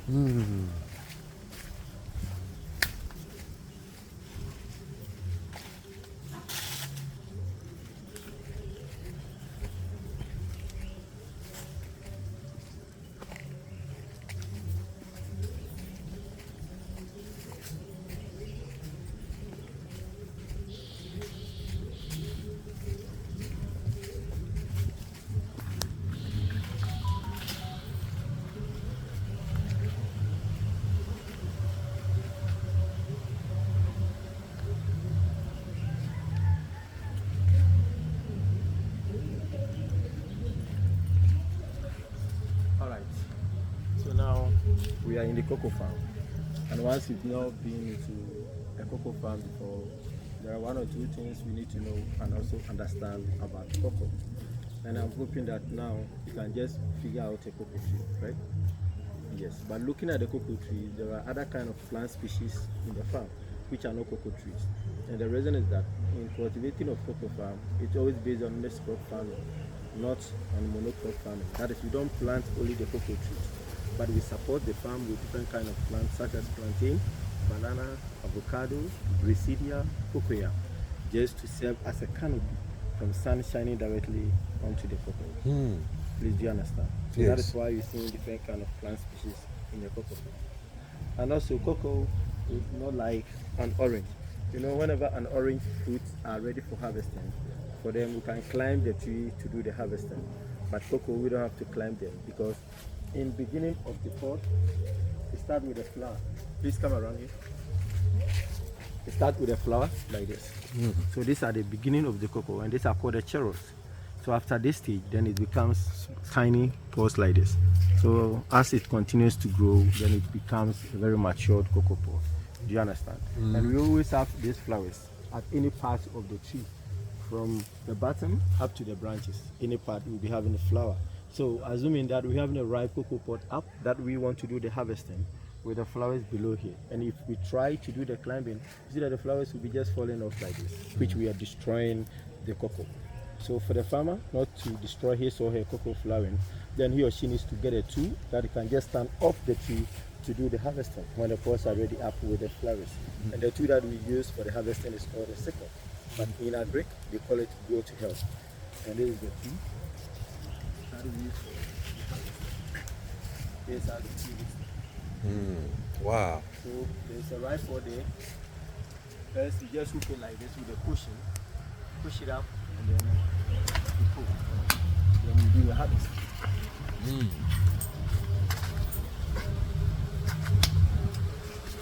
Mm. All right. So now we are in the cocoa farm, and once you've not been into a cocoa farm before, there are one or two things we need to know and also understand about cocoa. And I'm hoping that now you can just figure out a cocoa tree, right? Yes. But looking at the cocoa tree, there are other kind of plant species in the farm which are not cocoa trees. And the reason is that in cultivating of cocoa farm, it's always based on mixed crop farming, not on monocrop farming. That is, we don't plant only the cocoa trees, but we support the farm with different kind of plants such as plantain, banana, avocado, brassica, cocoa, just to serve as a canopy from sun shining directly onto the cocoa. Mm. Please, do you understand? So Yes. that is why you see different kind of plant species in the cocoa farm. And also cocoa is not like an orange. You know, whenever an orange fruits are ready for harvesting, for them we can climb the tree to do the harvesting. But cocoa we don't have to climb them because in beginning of the pod, we start with a flower. Please come around here. We start with a flower like this. So these are the beginning of the cocoa, and these are called the cherries. So after this stage, then it becomes tiny pods like this. So as it continues to grow, then it becomes a very matured cocoa pod. Do you understand? And we always have these flowers at any part of the tree, from the bottom up to the branches. Any part will be having a flower. So assuming that we're having a ripe cocoa pod up that we want to do the harvesting, with the flowers below here. And if we try to do the climbing, you see that the flowers will be just falling off like this, which we are destroying the cocoa. So for the farmer not to destroy his or her cocoa flowering, then he or she needs to get a tool that he can just stand off the tree to do the harvesting when the pods are ready up with the flowers. And the tool that we use for the harvesting is called a sickle. But in agric, they call it go to help. And this is the tool that we use for the harvesting. These are the tools. Wow. So there's a rifle there. First, you just hook it like this with a cushion. Push it up, and then you pull. Then you do your harvest.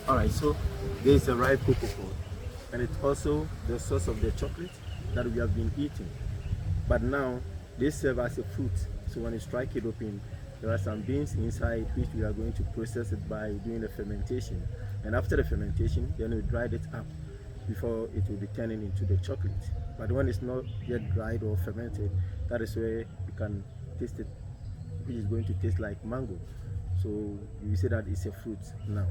All right, so there is a ripe cocoa pod, and it's also the source of the chocolate that we have been eating. But now they serve as a fruit. So when you strike it open, there are some beans inside which we are going to process it by doing the fermentation. And after the fermentation, then we dried it up before it will be turning into the chocolate. But when it's not yet dried or fermented, that is where you can taste it, which is going to taste like mango. So you say that it's a fruit now.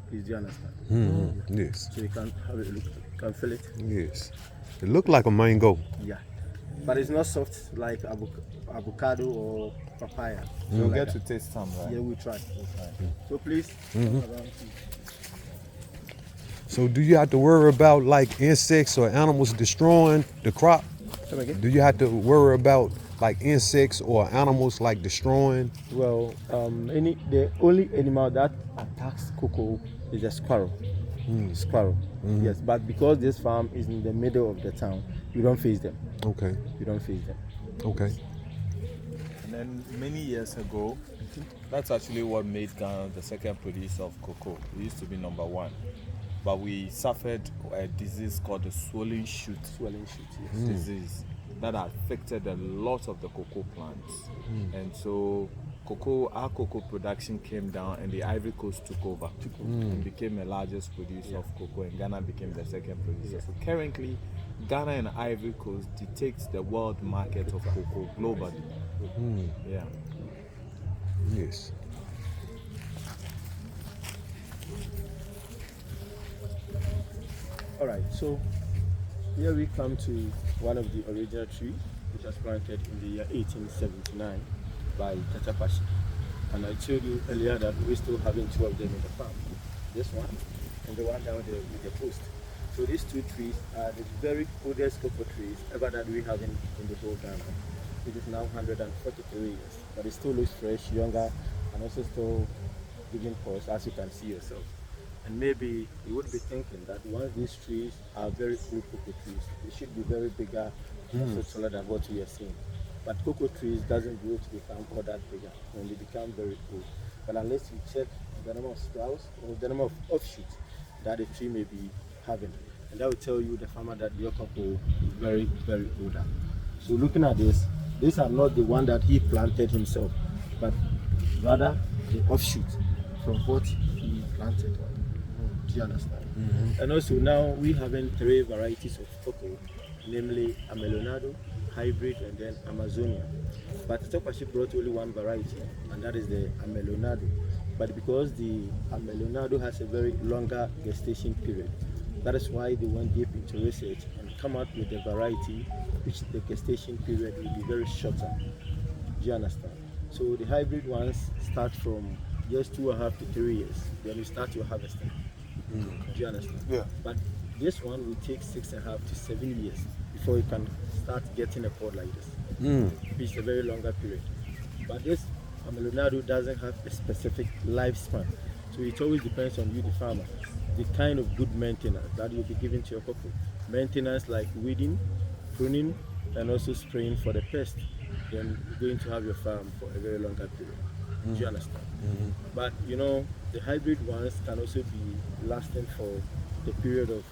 Please, do you understand? Yes. So you can have a look, you can feel it. Yes. It looked like a mango. Yeah. But it's not soft like avocado or papaya. You'll Like get that. to taste some, right? Yeah, we'll try. So please, come around, please. So do you have to worry about like insects or animals destroying the crop? Come again? Do you have to worry about like insects or animals like destroying? Well, the only animal that attacks cocoa is a squirrel. Squirrel. Yes, but because this farm is in the middle of the town, you don't face them. Okay. You don't face them. Okay. And then many years ago, that's actually what made Ghana the second producer of cocoa. We used to be number one. But we suffered a disease called the swollen shoot Swelling shoot. Yes. disease that affected a lot of the cocoa plants. And so our cocoa production came down and the Ivory Coast took over and became the largest producer of cocoa, and Ghana became the second producer. So currently, Ghana and Ivory Coast dictates the world market of cocoa globally. Yeah. Yes. All right. So here we come to one of the original trees, which was planted in the year 1879 by Tatapashi. And I told you earlier that we're still having two of them in the farm. This one and the one down there with the post. So these two trees are the very oldest cocoa trees ever that we have in the whole Ghana. It is now 143 years, but it still looks fresh, younger, and also still giving pulse, as you can see yourself. And maybe you would be thinking that once these trees are very old cocoa trees, they should be very bigger, also taller than what we are seeing. But cocoa trees doesn't grow to become all that bigger when they become very old. But unless you check the number of sprouts or the number of offshoots that the tree may be having, and that will tell you the farmer that your cocoa is very, very older. So looking at this, these are not the one that he planted himself, but rather the offshoot from what he planted. Do you understand? And also now we having three varieties of cocoa, namely Amelonado, hybrid, and then Amazonia. But Topashi brought only one variety, and that is the Amelonado. But because the Amelonado has a very longer gestation period, that is why they went deep into research and come out with a variety which the gestation period will be very shorter. Do you understand? So the hybrid ones start from just 2.5 to 3 years. Then you start your harvesting. Do you understand? Yeah. But this one will take 6.5 to 7 years before you can start getting a pod like this, which is a very longer period. But this Amelonado doesn't have a specific lifespan. So it always depends on you, the farmer, the kind of good maintenance that you'll be giving to your cocoa. Maintenance like weeding, pruning, and also spraying for the pest. Then you're going to have your farm for a very longer period. Do you understand? But you know, the hybrid ones can also be lasting for the period of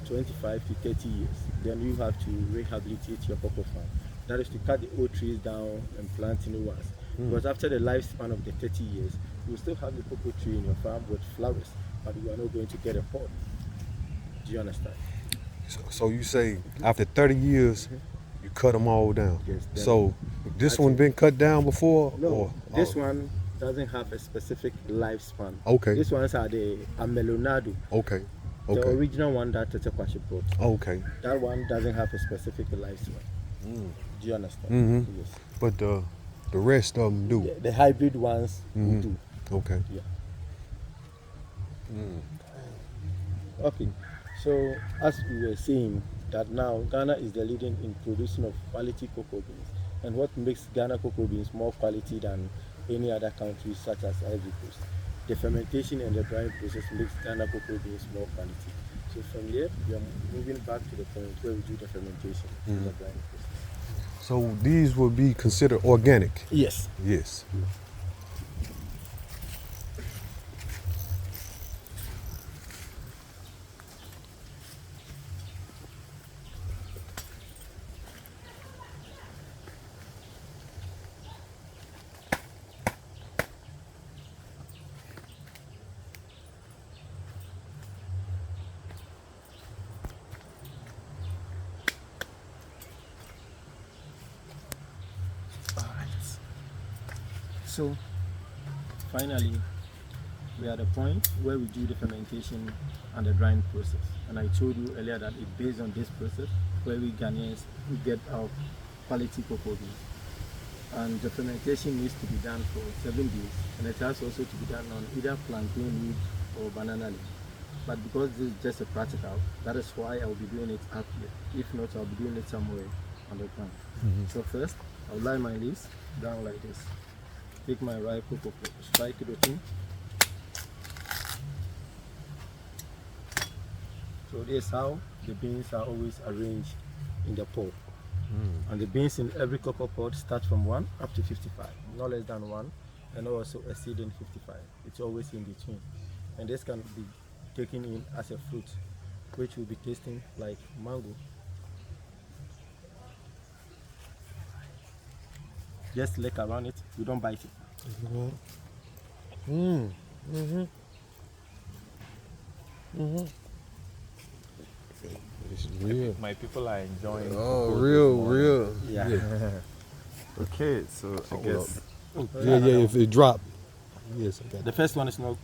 25 to 30 years. Then you have to rehabilitate your cocoa farm. That is to cut the old trees down and plant new ones. Because after the lifespan of the 30 years, you will still have the cocoa tree in your farm with flowers, but you are not going to get a pod. Do you understand? So you say after 30 years, you cut them all down. Yes, then- So this Actually- one been cut down before? No, or, this oh, one doesn't have a specific lifespan. Okay. These ones are the Amelonado, Okay. the Okay. original one that Tete Kwashi brought. Okay. That one doesn't have a specific lifespan. Do you understand? Mhm. Yes. But the rest of them do. The hybrid ones will do. Okay. Yeah. Okay. So as we were saying that now Ghana is the leading in producing of quality cocoa beans. And what makes Ghana cocoa beans more quality than any other country such as Ivory Coast? The fermentation and the drying process makes Ghana cocoa beans more quality. So from here we are moving back to the point where we do the fermentation and the drying process. So these would be considered organic. Yes. Yes. So finally, we are at the point where we do the fermentation and the drying process. And I told you earlier that it's based on this process where we Ghanaians we get our quality cocoa beans. And the fermentation needs to be done for 7 days, and it has also to be done on either plantain leaf or banana leaf. But because this is just a practical, that is why I will be doing it up here. If not, I'll be doing it somewhere on the ground. So first, I'll lie my leaves down like this. Take my ripe cocoa, strike it open. So this is how the beans are always arranged in the pod. And the beans in every cocoa pod start from 1 up to 55, no less than 1, and also exceeding 55. It's always in between. And this can be taken in as a fruit, which will be tasting like mango. Just lick around it, you don't bite it. It's real. My people are enjoying. Oh, cocoa this real, morning. real. Yeah. Okay, so I guess Yeah, yeah. If it drop, yes, I got The first one is not.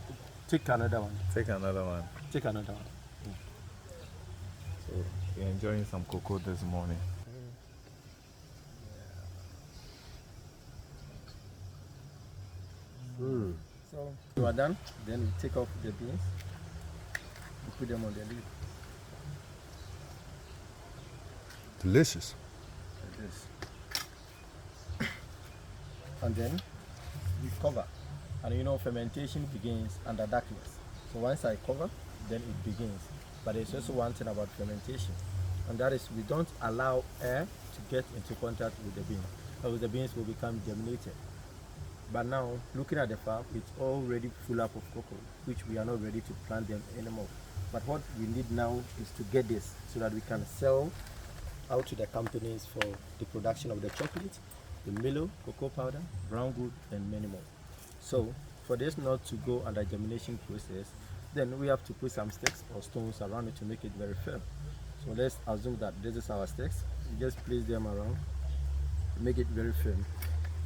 Take another one. take another one. Take another one. So you're enjoying some cocoa this morning. So you are done. Then we take off the beans. We put them on the lid. Delicious. Like this. And then we cover. And you know, fermentation begins under darkness. So once I cover, then it begins. But there's also one thing about fermentation, and that is we don't allow air to get into contact with the bean, because the beans will become germinated. But now, looking at the farm, it's already full up of cocoa, which we are not ready to plant them anymore. But what we need now is to get this so that we can sell out to the companies for the production of the chocolate, the Milo, cocoa powder, brown good, and many more. So for this not to go under germination process, then we have to put some sticks or stones around it to make it very firm. So let's assume that this is our sticks. We just place them around, make it very firm.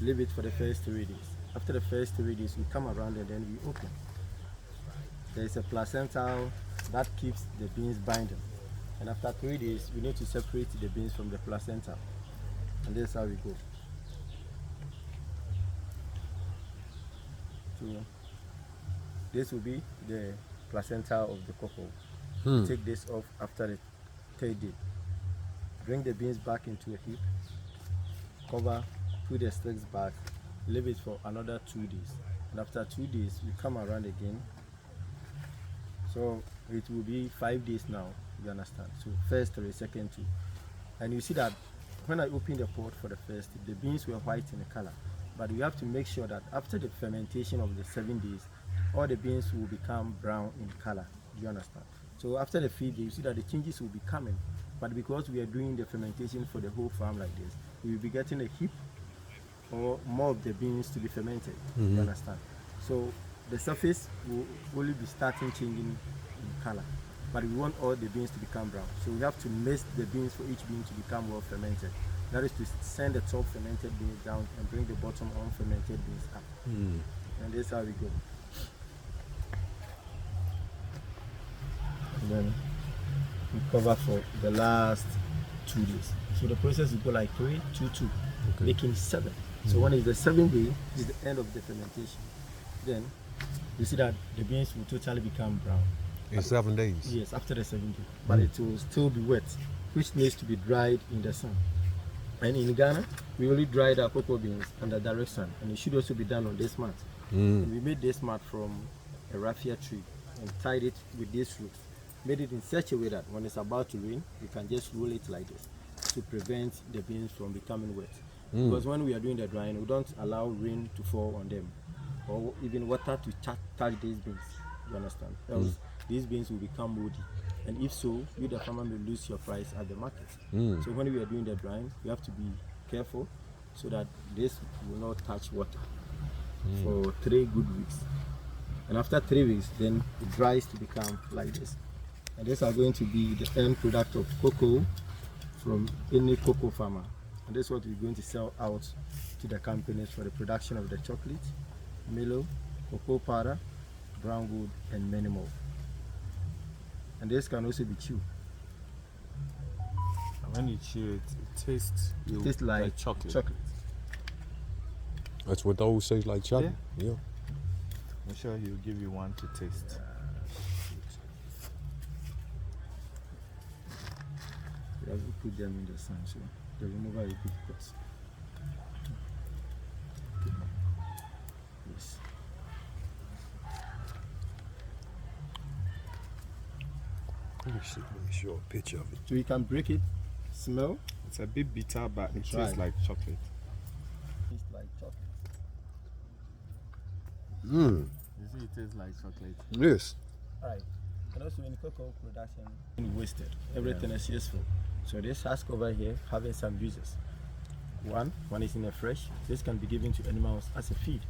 Leave it for the first 3 days. After the first 3 days, we come around and then we open. There is a placental that keeps the beans binding. And after 3 days, we need to separate the beans from the placenta. And this is how we go. So this will be the placenta of the cocoa. Take this off after the 3rd day. Bring the beans back into a heap. Cover, put the sticks back, leave it for another 2 days. And after 2 days, we come around again. So it will be 5 days now, you understand? So first 3, second 2. And you see that when I opened the pot for the first, the beans were white in color. But we have to make sure that after the fermentation of the 7 days, all the beans will become brown in color. You understand? So after the 5th day, you see that the changes will be coming. But because we are doing the fermentation for the whole farm like this, we will be getting a heap or more of the beans to be fermented. You understand? So the surface will only be starting changing in color. But we want all the beans to become brown. So we have to mix the beans for each bean to become well fermented. That is to send the top fermented beans down and bring the bottom unfermented beans up. And that's how we go. And then we cover for the last 2 days. So the process will go like 3, 2, 2, making 7. So when it's the 7th day, is the end of the fermentation. Then you see that the beans will totally become brown. In 7 days? Yes, after the 7th day. But it will still be wet, which needs to be dried in the sun. And in Ghana, we only dry the cocoa beans under direct sun, and it should also be done on this mat. We made this mat from a raffia tree and tied it with this rope. Made it in such a way that when it's about to rain, you can just roll it like this to prevent the beans from becoming wet. Because when we are doing the drying, we don't allow rain to fall on them or even water to touch these beans. You understand? Else, these beans will become moldy. And if so, you the farmer may lose your price at the market. So when we are doing the drying, you have to be careful so that this will not touch water for 3 good weeks. And after 3 weeks, then it dries to become like this. And these are going to be the end product of cocoa from any cocoa farmer. And this is what we're going to sell out to the companies for the production of the chocolate, Milo, cocoa powder, brown wood, and many more. And this can also be chewed. And when you chew it, it tastes Like chocolate. That's what those say, like chocolate? Yeah. I'm sure he'll give you one to taste. We have to put them in the sun, so the remover will be cross. Yes. Let me show a picture of it. So you can break it, smell. It's a bit bitter, but it Right. tastes like chocolate. It's like chocolate. You see, it tastes like chocolate. Yes. Alright. And also in cocoa production, wasted. Everything is useful. So this husk over here having some uses. One, when it's in a fresh, this can be given to animals as a feed.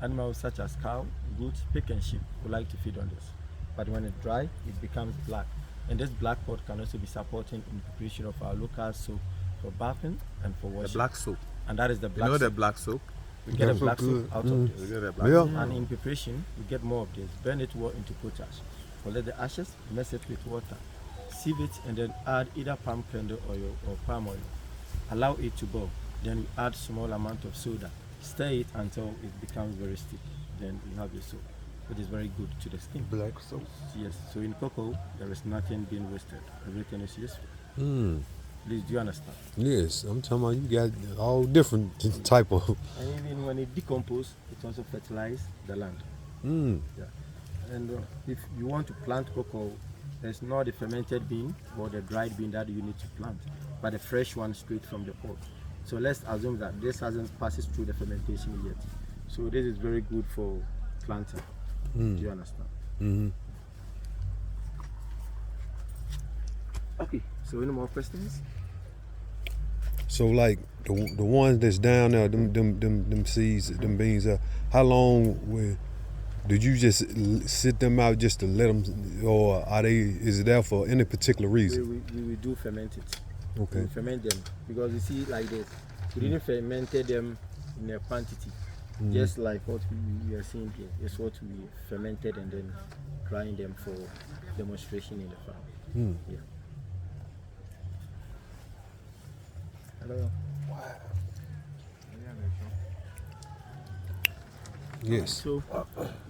Animals such as cow, goat, pig and sheep would like to feed on this. But when it's dry, it becomes black. And this black pot can also be supporting in preparation of our local soap for bathing and for The washing. black soap. And that is the You black know the soap. black soap? We get a That's so black soap good. out of You this. get the black Yeah. soap. And in preparation, we get more of this. Burn it well into potash. Collect the ashes, mix it with water. Sieve it and then add either palm kernel oil or palm oil. Allow it to boil. Then we add small amount of soda. Stir it until it becomes very sticky. then you have your soap, which is very good to the skin. Black soap. Yes, so in cocoa, there is nothing being wasted. Everything is useful. Please, do you understand? Yes, I'm talking about you got all different type of. And even when it decomposes, it also fertilizes the land. Yeah. And if you want to plant cocoa, there's not the fermented bean or the dried bean that you need to plant, but the fresh one straight from the pod. So let's assume that this hasn't passes through the fermentation yet. So this is very good for planting. Do you understand? Okay. So any more questions? So like the ones that's down there, them seeds, them beans. How long did you just sit them out just to let them, or are they? Is it there for any particular reason? We do ferment it. Okay. We ferment them because you see like this. We didn't fermented them in a quantity, just like what we are seeing here. It's what we fermented and then drying them for demonstration in the farm. Yeah. Hello. Yes. So